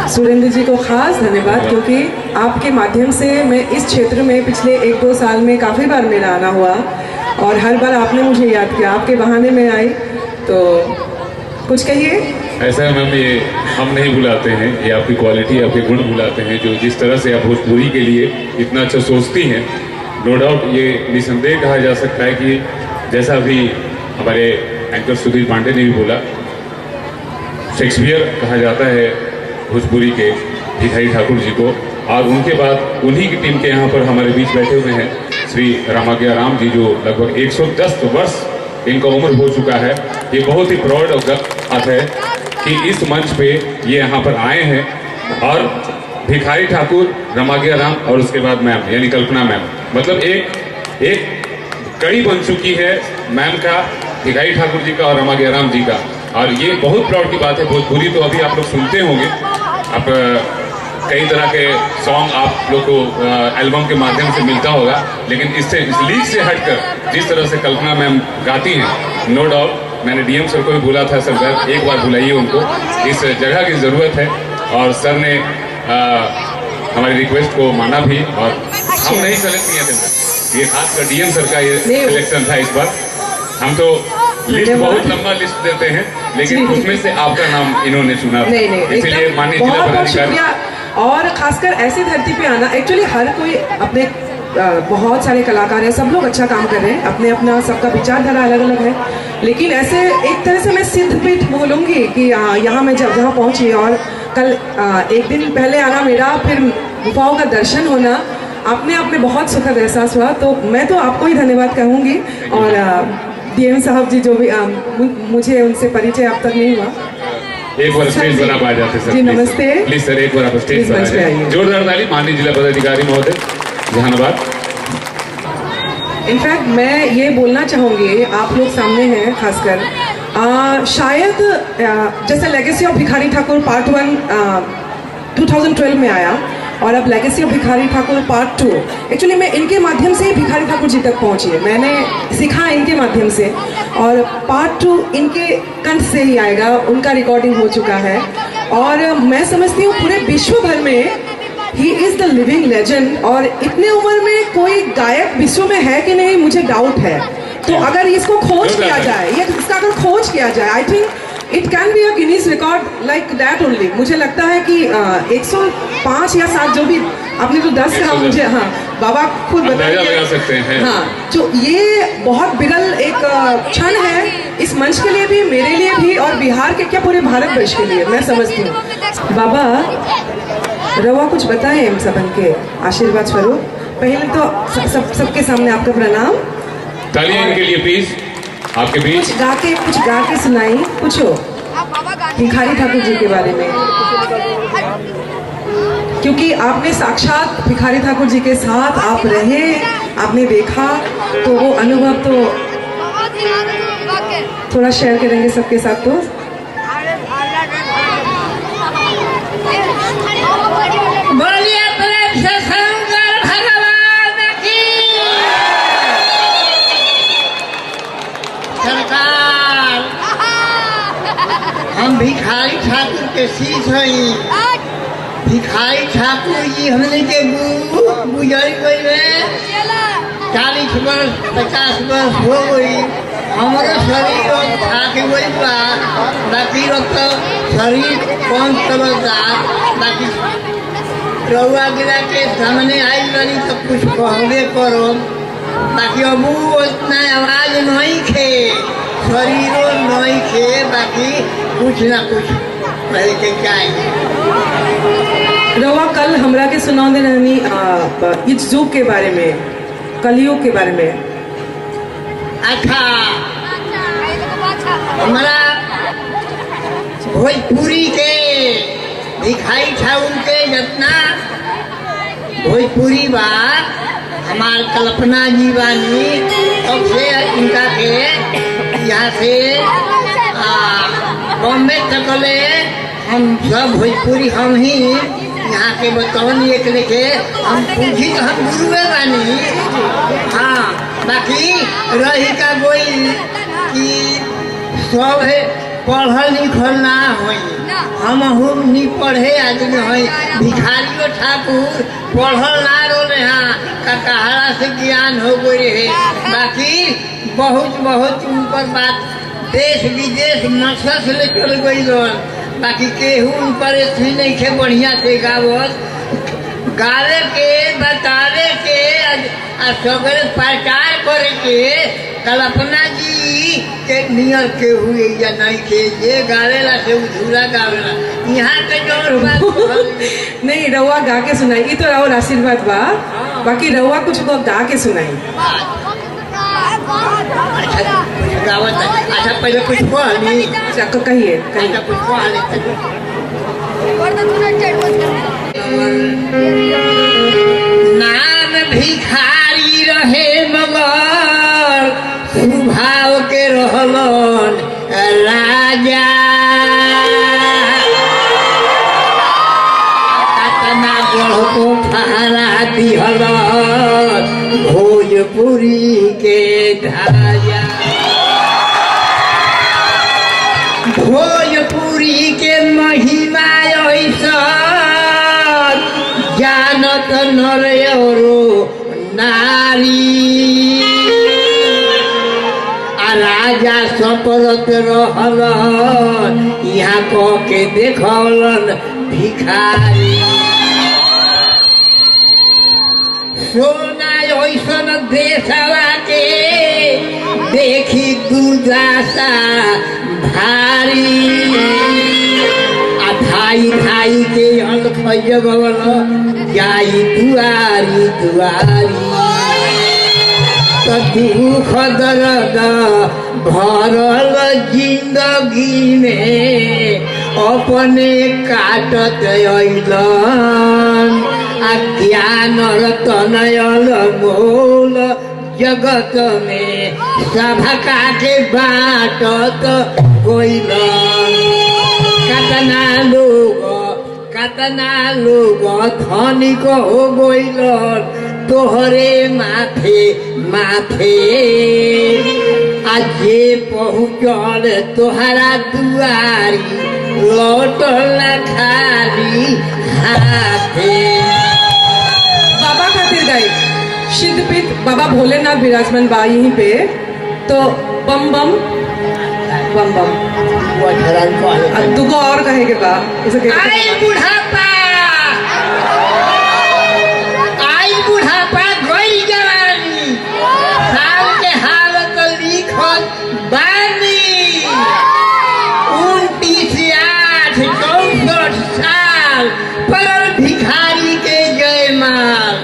सुरेंद्र जी को खास धन्यवाद, क्योंकि आपके माध्यम से मैं इस क्षेत्र में पिछले 1-2 साल में काफ़ी बार मेरा आना हुआ और हर बार आपने मुझे याद किया, आपके बहाने में आई। तो कुछ कहिए। ऐसा है मैम, ये हम नहीं बुलाते हैं, ये आपकी क्वालिटी, आपके गुण बुलाते हैं, जो जिस तरह से आप भोजपुरी के लिए इतना अच्छा सोचती हैं। नो डाउट ये निसंदेह कहा जा सकता है कि जैसा अभी हमारे एंकर सुधीर पांडे ने भी बोला, शेक्सपियर कहा जाता है भोजपुरी के भिखारी ठाकुर जी को। और उनके बाद उन्हीं की टीम के यहाँ पर हमारे बीच बैठे हुए हैं श्री रामाज्ञा राम जी, जो लगभग 110 वर्ष इनका उम्र हो चुका है। ये बहुत ही प्राउड ऑफ बात है कि इस मंच पे ये यहाँ पर आए हैं और भिखारी ठाकुर, रामाज्ञा राम और उसके बाद मैम यानी कल्पना मैम, मतलब एक कड़ी बन चुकी है मैम का, भिखारी ठाकुर जी का और रामाज्ञा राम जी का। और ये बहुत प्राउड की बात है। भोजपुरी तो अभी आप लोग सुनते होंगे, आप कई तरह के सॉन्ग आप लोग को एल्बम के माध्यम से मिलता होगा, लेकिन इस लीग से हटकर जिस तरह से कल्पना मैम गाती हैं, नो डाउट मैंने डीएम सर को भी बोला था, सर एक बार बुलाइए उनको, इस जगह की ज़रूरत है। और सर ने हमारी रिक्वेस्ट को माना भी, और हम नहीं सेलेक्ट किए थे सर, ये खासकर डीएम सर का ये सिलेक्शन था इस बार। हम तो लिस्ट बहुत लंबा लिस्ट देते हैं, लेकिन उसमें से आपका नाम इन्होंने चुना, इसलिए माननीय जिला पदाधिकारी। और खासकर ऐसी धरती पे आना, एक्चुअली हर कोई अपने बहुत सारे कलाकार हैं, सब लोग अच्छा काम कर रहे हैं, अपने अपना सबका विचारधारा अलग अलग है, लेकिन ऐसे एक तरह से मैं सिद्धपीठ बोलूँगी कि यहाँ मैं जहाँ पहुँची, और कल एक दिन पहले आना मेरा, फिर गुफाओं का दर्शन होना अपने आप में बहुत सुखद एहसास हुआ। तो मैं तो आपको ही धन्यवाद कहूँगी, और डीएम साहब जी जो भी मुझे उनसे परिचय अब तक नहीं हुआ। एक बार स्टेज पर आप आ जाते सर। जी नमस्ते। प्लीज सर एक बार आप स्टेज पर आ जाइए। जोरदार ताली माननीय जिला पदाधिकारी महोदय जहानाबाद। इनफैक्ट मैं ये बोलना चाहूँगी, आप लोग सामने हैं खासकर, शायद जैसे legacy of Bhikhari Thakur part 1 2012 में आया, और अब legacy of Bhikhari Thakur part 2, actually मैं इनके माध्यम से ही भिखारी ठाकुर जी तक पहुंची है, मैंने सीखा इनके माध्यम से, और पार्ट 2 इनके कंठ से ही आएगा, उनका रिकॉर्डिंग हो चुका है। और मैं समझती हूँ पूरे विश्व भर में he is the living legend, और इतने उम्र में कोई गायक विश्व में है कि नहीं मुझे डाउट है। तो अगर इसको खोज किया जाए, ये इसका अगर खोज किया जाए, I think it can be a Guinness record like that only. मुझे लगता है कि 105 या 7 जो भी आपने तो 10 कहा मुझे, हाँ बाबा खुद बता सकते हैं। हाँ, जो ये बहुत बिरल एक क्षण है इस मंच के लिए भी, मेरे लिए भी, और बिहार के क्या पूरे भारतवर्ष के लिए, मैं समझती हूँ। बाबा रवा कुछ बताएं हम सबन के आशीर्वाद स्वरूप। पहले तो सबके सामने आपका प्रणाम, तालियां इनके लिए प्लीज। आपके बीच कुछ गा के सुनाई कुछ हो भिखारी ठाकुर जी के बारे में, क्योंकि आपने साक्षात भिखारी ठाकुर जी के साथ आप रहे, आपने देखा, तो वो अनुभव तो थोड़ा शेयर करेंगे सबके साथ। तो बोलिए प्रेम से शंकर भगवान की। सरकार हम भिखारी ठाकुर के शीश हई। भिखारी ठाकुर जी हमने के गुजर गई, 40 वर्ष 50 वर्ष हो गई। हमारा शरीर थाक गई बा, बाकी तो शरीर कौन समझदार, बाकी रउआ गिरा के सामने आई बनी तो कुछ कहबे करो, बाकी अब उतना आवाज नहीं खे, शरीरों नहीं खे, बाकी कुछ ना कुछ कहे के चाहिए। रवा कल हमरा के सुना दे रहनी इस युग के बारे में, कलयुग के बारे में। अच्छा, हमारा भोजपुरी के भिखारी ठाकुर के जितना भोजपुरी बा, हमार कल्पना जी बानी, तब से इनका के यहाँ से बॉम्बे तक ले हम सब भोजपुरी हम ही यहाँ के बतौन एक लेके हम पूछी तो हम गुरुए बानी। हाँ, बाकी रही का कोई कि सब है पढ़ल लिखल ना होई हम नहीं पढ़े आदमी हई भिखारियों ठाकुर पढ़ल ना रोले हाँ ककहरा से ज्ञान हो गई रहे बाकी बहुत बहुत ऊपर बात देश विदेश मसस ले चल गई बाकी केहू ऊपर इतनी नहीं खे बढ़िया से गावत गावे के बतावे के सगरे प्रचार करे के कल्पना जी के नियर के हुए या नहीं के ये गावेला से उधूरा गावेला यहाँ के जो बात नहीं रउआ गा के सुनाई ई तो और आशीर्वाद बा बाकी रउआ कुछ को गा के सुनाई अच्छा गावत अच्छा पहले कुछ कहनी कहिए अच्छा कुछ कहनी नाम भिखारी रहे मगर स्वभाव के रहलन राजा कतना गढ़ को फहरा दिहल भोजपुरी के ढाया भोजपुरी के महिमा ऐसा जानत नर नारी आ राजा सपरत रहल यहाँ कह के देखलन भिखारी सोना ऐसन देशवा के देखी दुर्दशा भारी धाई धाई के अलख जगवल जाई दुआरी दुआरी तो दुख दर्द भरल जिंदगी में अपने काटत अइलन ज्ञान रतन मोल जगत में सभका के बाटत गइलन कतना लोग धनिक हो गइलन तोहरे माथे माथे आजे पहुँचल तोहरा दुआरी लौटल खाली हाथे बाबा खातिर गाई सिद्धपीठ बाबा भोलेनाथ विराजमान बा यहीं पे तो बम बम बम बम दुगो और कहे के बा आई बुढ़ापा गई जवानी साल के हालत लिखल बानी 29-8-64 साल पर भिखारी के जयमाल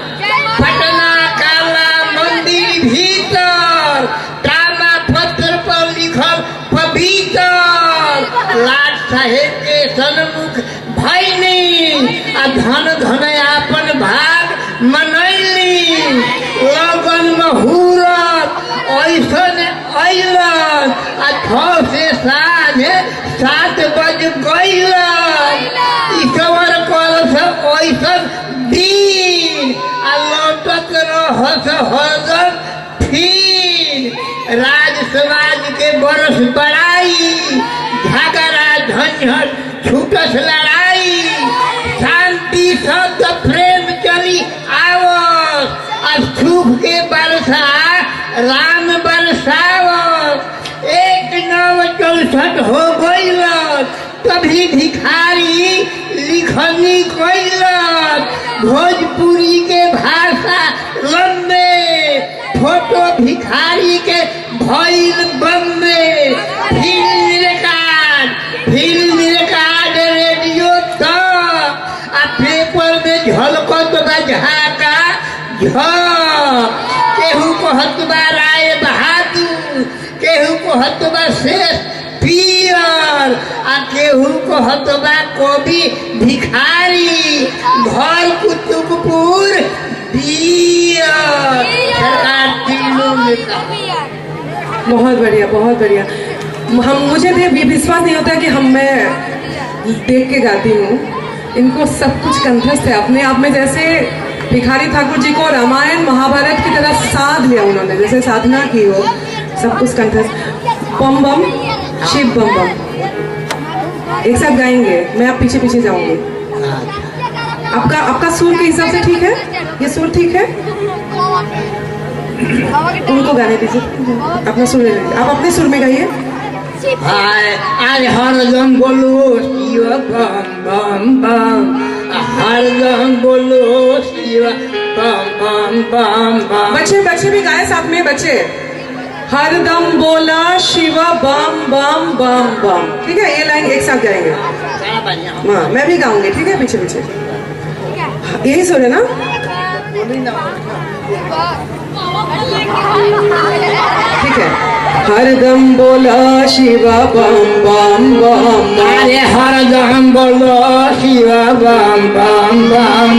पटना काला मंदिर भीतर काला पत्र पर लिखल पवित्र लाट साहेब के सन्मुख भैनी आ धन धन आपन भाग मनैली लगन मुहूर्त ऐसन अइलन आ 6 से साँझ 7 बज गइलन ईश्वर कलश ऐसन दिन आ लौटत रहस हरदम फिर राज समाज के बरस बड़ाई झगड़ा झंझट छूटस लड़ाई शांति शब्द प्रेम चली आवस अब सुख के बरसा राम बरसावस 1964 हो गइलत तभी भिखारी लिखनी कइलत भोजपुरी के भाषा लंबे फोटो भिखारी के भइल बम्बे फिल्म रिकॉर्ड रेडियो तक आ पेपर में झलकत बा झाका केहू कहत बा राय बहादुर केहू कहत बा शेक्सपियर आ केहू कहत बा कवि भिखारी घर कुतुबपुर सरकार तीनों में बहुत बढ़िया बहुत बढ़िया मुझे विश्वास नहीं होता कि मैं देख के गाती हूँ इनको सब कुछ कंठस्थ है अपने आप में जैसे भिखारी ठाकुर जी को रामायण महाभारत की तरह साध लिया उन्होंने जैसे साधना की हो सब कुछ कंठस्थ बम बम शिव बम बम एक साथ गाएंगे, मैं आप पीछे पीछे जाऊंगी। आपका आपका सुर के हिसाब से ठीक है? ये सुर ठीक है? उनको गाने दीजिए, अपना सुर ले लीजिए। आप अपने सुर में गाइए। आज हरदम बोलो शिव बम बम बम, हरदम बोलो शिव बम बम बम बम। बच्चे बच्चे भी गाए साथ में, बच्चे हरदम बोला शिव बम बम बम बम। ठीक है, ये लाइन एक साथ गाएंगे। हाँ, मैं भी गाऊंगी, ठीक है, पीछे पीछे। यही सुर है ना? ठीक है, हरदम बोला शिव बम बम बम। अरे हरदम बोलो शिव बम बम बम,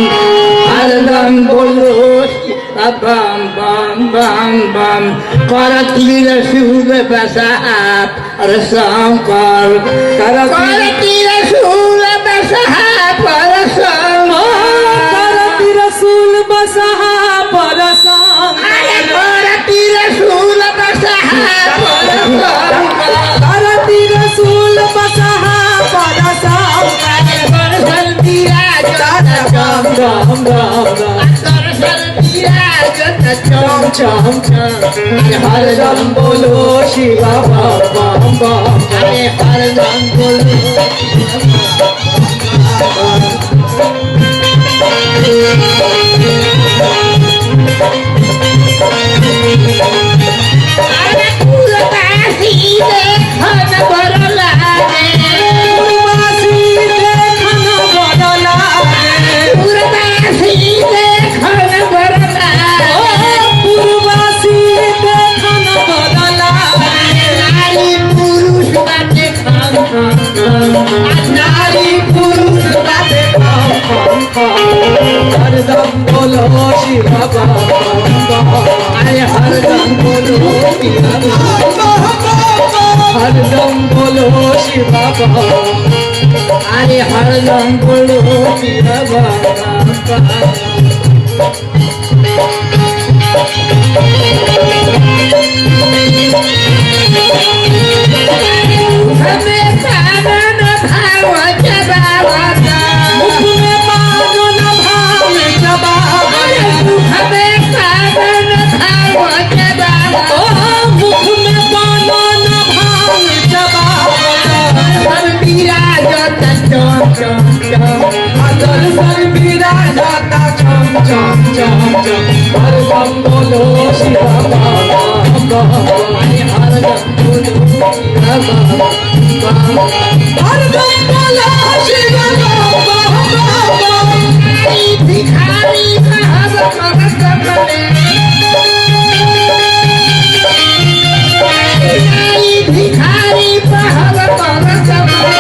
हरदम बोलो शिव बम बम बम बम। करती रसूल बसाप रसंकर, करती रसूल बसाप रसंकर, करती रसूल बसहा परसंग, करती रसूल बसाप रसंकर, करती रसूल बसहा परसंग। दर्शन दिया बम बम बम दर्शन दिया चम चम चम। हरदम बोलो शिव बम बम बम। अरे हरदम बोलो अरे पुरवासी देखन बड़ लागे, पुरवासी देखन बड़ लागे, पुरवासी देखन बड़ लागे, पुरवासी देखन बड़ लागे। नारी पुरुष बाटे खाम नारी पुरुष बाटे खम खम खम। हरदम बोलो शिव बम बम। अरे हरदम बोलो शिव बम हरदम बोलो शिव बम। अरे हरदम बोलो शिव बम हमें साधन भाव जबावता, मुख में पावन भाव जबावता, हमें साधन भाव जबावता, मुख में पावन भाव जबावता। हर विराजत चम चम चम, दर्शन विराजता चम चम चम चम। हरदम बोलो शिव बम बम। हरदम बोलो शिव बम बम। हरदम बोलो शिव बम बम। भिखारी साहब भगत बने, भिखारी साहब भगत बने,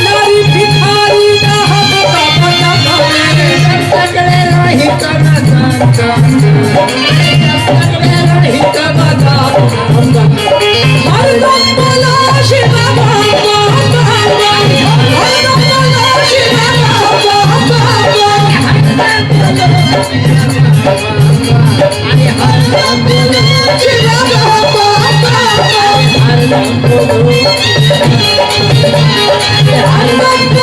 नारी भिखारी दाहक कपट बने। सकले रही कम सकले रही कम हरदम बोलो शिव बम बम। हरदम बोलो शिव बम बम। हरदम बोलो शिव बम बम। हरदम बोलो हरदम